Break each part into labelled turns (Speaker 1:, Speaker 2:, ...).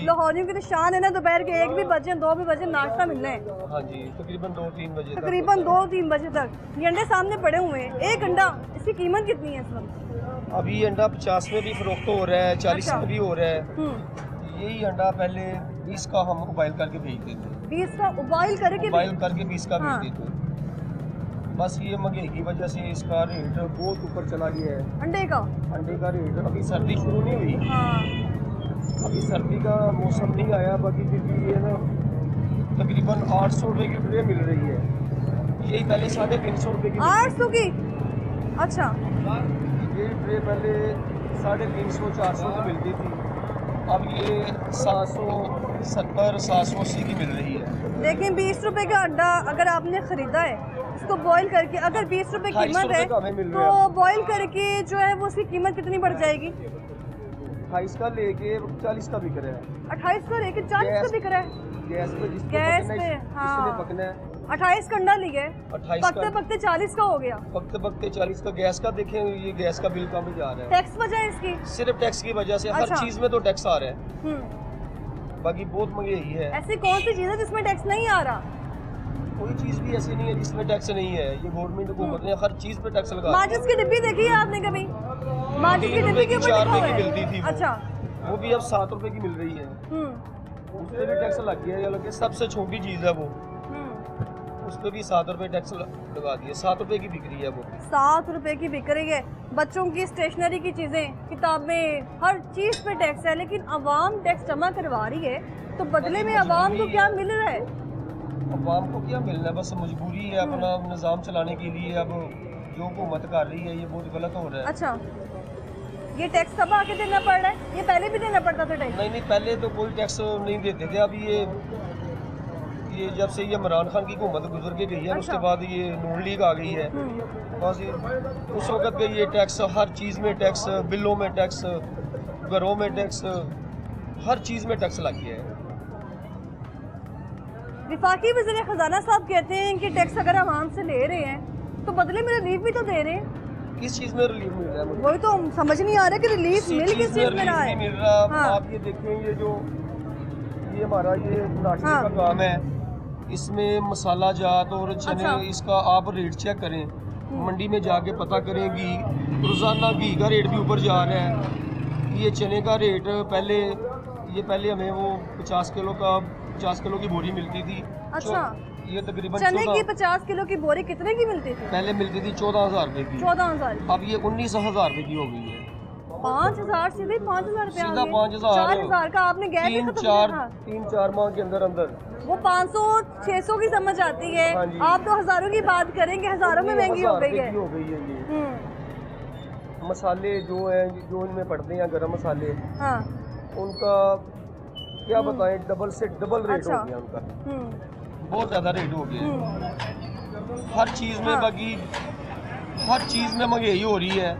Speaker 1: लाहौरियों की तो शान है ना, दोपहर के 1 भी बजे 2 भी बजे नाश्ता मिलना है।
Speaker 2: हाँ जी, तकरीबन 2-3 बजे तक।
Speaker 1: तकरीबन 2-3 बजे तक ये अंडे सामने पड़े हुए हैं। एक अंडा, इसकी कीमत कितनी है इस वक्त?
Speaker 2: अभी अंडा 50 में भी फरोख्त हो रहा है, 40
Speaker 1: अच्छा।
Speaker 2: में भी हो रहा है। यही अंडा पहले 20 का हम उबाइल करके भेज देते हैं।
Speaker 1: 20 का उबाइल करके
Speaker 2: उबाइल करके 20 का
Speaker 1: हाँ।
Speaker 2: भेज देते हैं। बस ये महंगाई की वजह से इसका रेट बहुत ऊपर चला गया है।
Speaker 1: अंडे का।
Speaker 2: अंडे का रेट अभी सर्दी शुरू नहीं हुई,
Speaker 1: हाँ।
Speaker 2: अभी सर्दी का मौसम नहीं आया, बाकी क्योंकि ये ना तकरीबन 800 रुपये की ट्रे मिल रही है। यही पहले 350 रुपये की
Speaker 1: 800 की? अच्छा।
Speaker 2: ये ट्रे पहले 350-400 की मिलती थी, अब ये 770-780 की मिल रही है।
Speaker 1: लेकिन 20 रुपए का अंडा अगर आपने खरीदा है, इसको बॉईल करके, अगर 20 रुपए
Speaker 2: 250
Speaker 1: कीमत है
Speaker 2: रुपए का हमें मिल
Speaker 1: तो
Speaker 2: रहा है।
Speaker 1: बॉईल करके जो है वो उसकी कीमत कितनी बढ़ जाएगी?
Speaker 2: 28 का लेके 40 का बिक रहा है।
Speaker 1: 28 का लेके 40 का बिक रहा है।
Speaker 2: गैस पे जिसको
Speaker 1: गैस
Speaker 2: पकना
Speaker 1: पे,
Speaker 2: है,
Speaker 1: हाँ।
Speaker 2: जिसने पकना है।
Speaker 1: 28 का अंडा लिए,
Speaker 2: 28
Speaker 1: पकते
Speaker 2: का
Speaker 1: पकते 40 का हो गया।
Speaker 2: पकते पकते 40 का गैस का देखें, ये गैस का बिल कम ही जा रहा है।
Speaker 1: टैक्स वजह है इसकी?
Speaker 2: सिर्फ टैक्स की वजह से, हर
Speaker 1: अच्छा।
Speaker 2: चीज में तो टैक्स आ रहा है,
Speaker 1: हम्म।
Speaker 2: बाकी बहुत महंगाई है।
Speaker 1: ऐसी कौन सी चीज है जिसमें टैक्स नहीं आ रहा?
Speaker 2: कोई चीज भी ऐसी नहीं है जिसमें टैक्स नहीं है। ये गवर्नमेंट हुकूमत ने हर चीज पे टैक्स लगा
Speaker 1: माचिस की डिब्बी देखी है आपने कभी? माचिस की
Speaker 2: 3
Speaker 1: डिब्बी
Speaker 2: रुपए
Speaker 1: के
Speaker 2: की
Speaker 1: ऊपर
Speaker 2: 4
Speaker 1: लिखा
Speaker 2: रुपए
Speaker 1: हुआ
Speaker 2: की
Speaker 1: है।
Speaker 2: मिलती थी
Speaker 1: अच्छा।
Speaker 2: वो भी अब 7 रुपए की मिल रही है। उस पर भी टैक्स लग गया है, हालांकि सबसे छोटी चीज है वो, उस पर भी 7 रुपए टैक्स लगा दिए। 7 रुपए की बिक रही है वो।
Speaker 1: 7 रुपए की बिक रही है। बच्चों की स्टेशनरी की चीजें, किताबें, हर चीज पे टैक्स है, लेकिन अवाम टैक्स जमा करवा रही है, तो बदले में अवाम को क्या मिल रहा है?
Speaker 2: अवाम को क्या मिलना है, बस मजबूरी है अपना निज़ाम चलाने के लिए। अब जो हुकूमत कर रही है ये बहुत गलत हो रहा है।
Speaker 1: अच्छा, ये टैक्स सब आके देना पड़ रहा है? ये पहले भी देना पड़ता था टैक्स?
Speaker 2: नहीं, पहले तो कोई टैक्स नहीं देते थे। अब ये जब से ये इमरान खान की हुकूमत गुजर के गई है,
Speaker 1: अच्छा।
Speaker 2: उसके बाद ये नून लीग आ गई है, बस उस वक्त पे ये टैक्स, हर चीज़ में टैक्स, बिलों में टैक्स, घरों में टैक्स, हर चीज़ में टैक्स लग गया है।
Speaker 1: विफाकी वज़ीर खजाना साहब कहते हैं कि टैक्स अगर आवाम से ले रहे हैं तो बदले में रिलीफ भी तो दे रहे हैं।
Speaker 2: किस चीज़ में रिलीफ मिल रहा है मुझे?
Speaker 1: वही तो समझ नहीं आ रहा कि रिलीफ मिल किस चीज़ में रहा
Speaker 2: नहीं
Speaker 1: है।
Speaker 2: मिल रहा।
Speaker 1: हाँ।
Speaker 2: आप ये देखें, ये हमारा ये नाश्ते
Speaker 1: हाँ।
Speaker 2: का काम है, इसमें मसाला जात और चने,
Speaker 1: अच्छा।
Speaker 2: इसका आप रेट चेक करें, मंडी में जाके पता करें। घी, रोज़ाना घी का रेट भी ऊपर जा रहा है। ये चने का रेट पहले हमें वो 50 किलो की बोरी मिलती थी।
Speaker 1: अच्छा।
Speaker 2: ये तकरीबन
Speaker 1: चने की 50 किलो की बोरी कितने की मिलती थी?
Speaker 2: पहले मिलती थी 14,000 रुपए की,
Speaker 1: 14,000।
Speaker 2: अब ये 19,000 रुपए की हो गई है।
Speaker 1: 5,000 सीधे 5,000 रुपया
Speaker 2: सीधा 5,000।
Speaker 1: 4,000 का आपने गैस ही खत्म किया था।
Speaker 2: 3-4 माह के अंदर
Speaker 1: वो 500-600 की समझ आती है।
Speaker 2: हाँ जी।
Speaker 1: आप तो हज़ारों की बात करेंगे, हज़ारों में महंगी हो गई है।
Speaker 2: हो गई है ये। मसाले जो हैं, जो इनमें पड़ते हैं गरम मसाले,
Speaker 1: हाँ।
Speaker 2: उनका क्या बताएं, डबल से डबल रेट
Speaker 1: अच्छा।
Speaker 2: हो गया उनका, बहुत ज़्यादा रेट हो गया हर चीज़ में।
Speaker 1: हाँ।
Speaker 2: बाकी हर चीज़ में महंगाई हो रही है,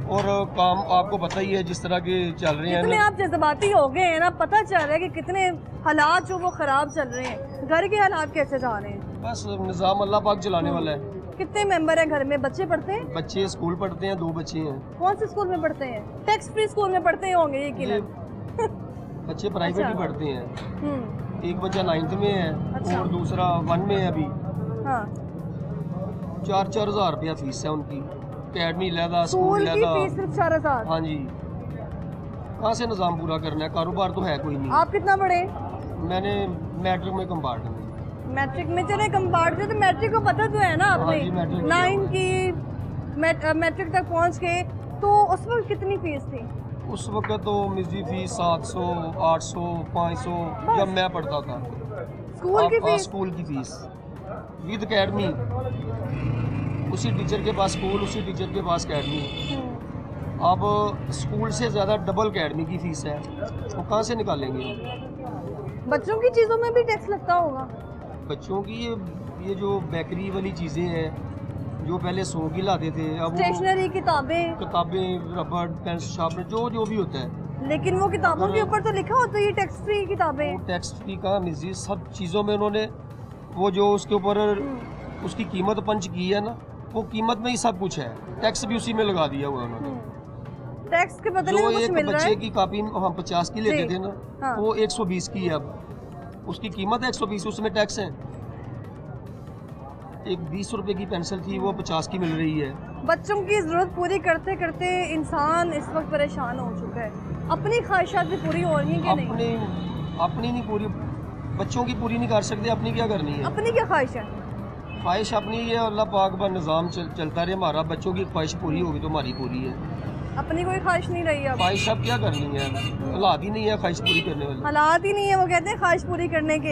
Speaker 2: और काम आपको पता ही है जिस तरह के चल रहे हैं
Speaker 1: कितने
Speaker 2: ना।
Speaker 1: आप जज्बाती हो गए हैं ना, पता चल रहा है कि कितने हालात जो वो खराब चल रहे हैं। घर के हालात कैसे जा रहे हैं?
Speaker 2: बस निज़ाम अल्लाह पाक चलाने वाला है।
Speaker 1: कितने मेंबर हैं घर में? बच्चे पढ़ते हैं?
Speaker 2: बच्चे स्कूल पढ़ते हैं, 2 बच्चे हैं।
Speaker 1: कौन से स्कूल में पढ़ते हैं? टैक्स फ्री स्कूल में पढ़ते होंगे यकीनन।
Speaker 2: बच्चे प्राइवेट ही
Speaker 1: अच्छा।
Speaker 2: पढ़ते हैं।
Speaker 1: हम्म।
Speaker 2: एक बच्चा 9th में है,
Speaker 1: अच्छा।
Speaker 2: और दूसरा 1 में है अभी।
Speaker 1: हाँ।
Speaker 2: 4-4 हज़ार रुपया फीस है उनकी, अकेडमी लहदा,
Speaker 1: स्कूल
Speaker 2: स्कूल
Speaker 1: की
Speaker 2: लहदा।
Speaker 1: फीस सिर्फ 4,000?
Speaker 2: हाँ जी, कहाँ से निज़ाम पूरा करना है, कारोबार तो है कोई नहीं।
Speaker 1: आप कितना पढ़े?
Speaker 2: मैंने मैट्रिक में कंपार्ट में।
Speaker 1: मैट्रिक में? चले कंपार्ट से तो मैट्रिक को पता तो है ना
Speaker 2: हाँ
Speaker 1: आपने?
Speaker 2: जी, मैट्रिक
Speaker 1: 9 की मैट्रिक तक पहुंच गए तो उस वक्त कितनी फीस थी?
Speaker 2: उस वक्त तो मेरी फीस 700, 800, 500 जब मैं पढ़ता था।
Speaker 1: स्कूल की फीस?
Speaker 2: स्कूल की फीस विद अकेडमी, उसी टीचर के पास स्कूल, उसी टीचर के पास अकेडमी। अब स्कूल से ज़्यादा डबल अकेडमी की फीस है, वो कहाँ से निकालेंगे?
Speaker 1: बच्चों की चीज़ों में भी टैक्स लगता होगा?
Speaker 2: बच्चों की ये जो बेकरी वाली चीज़ें हैं, जो पहले 100 की लाते थे, अब
Speaker 1: स्टेशनरी,
Speaker 2: किताबें, रबड़, पेंसिल, शार्पनर, जो भी होता है।
Speaker 1: लेकिन वो किताबों के ऊपर तो लिखा होता है ये टैक्स फ्री किताबें।
Speaker 2: वो टैक्स फ्री का मिजी सब चीज़ों में उन्होंने वो जो उसके ऊपर उसकी कीमत पंच की है ना, वो कीमत में ही सब कुछ है, टैक्स भी उसी में लगा दिया हुआ उन्होंने।
Speaker 1: टैक्स के बदले
Speaker 2: जो
Speaker 1: में कुछ
Speaker 2: एक
Speaker 1: मिल रहा
Speaker 2: बच्चे
Speaker 1: है।
Speaker 2: की कॉपी हम 50 की लेते
Speaker 1: जी।
Speaker 2: थे ना,
Speaker 1: हाँ।
Speaker 2: वो 120 की है अब। उसकी कीमत है 120, उसमें टैक्स है। एक 20 रुपए की पेंसिल थी, वो 50 की मिल रही है।
Speaker 1: बच्चों की ज़रूरत पूरी करते करते इंसान इस वक्त परेशान हो चुका है। अपनी ख्वाहिशात भी पूरी हो रही हैं कि नहीं?
Speaker 2: अपनी नहीं पूरी, बच्चों की पूरी नहीं कर सकते, अपनी क्या करनी है?
Speaker 1: अपनी क्या ख्वाहिश है?
Speaker 2: ख्वाहिश अपनी ये अल्लाह पाक का निज़ाम चलता रहे हमारा, बच्चों की ख्वाहिश पूरी होगी तो हमारी पूरी है।
Speaker 1: अपनी कोई ख्वाहिश नहीं रही अब।
Speaker 2: ख्वाहिश अब क्या करनी है, औलाद ही नहीं है ख्वाहिश पूरी करने वाली।
Speaker 1: हालात ही नहीं है, वो कहते हैं ख्वाहिश पूरी करने के।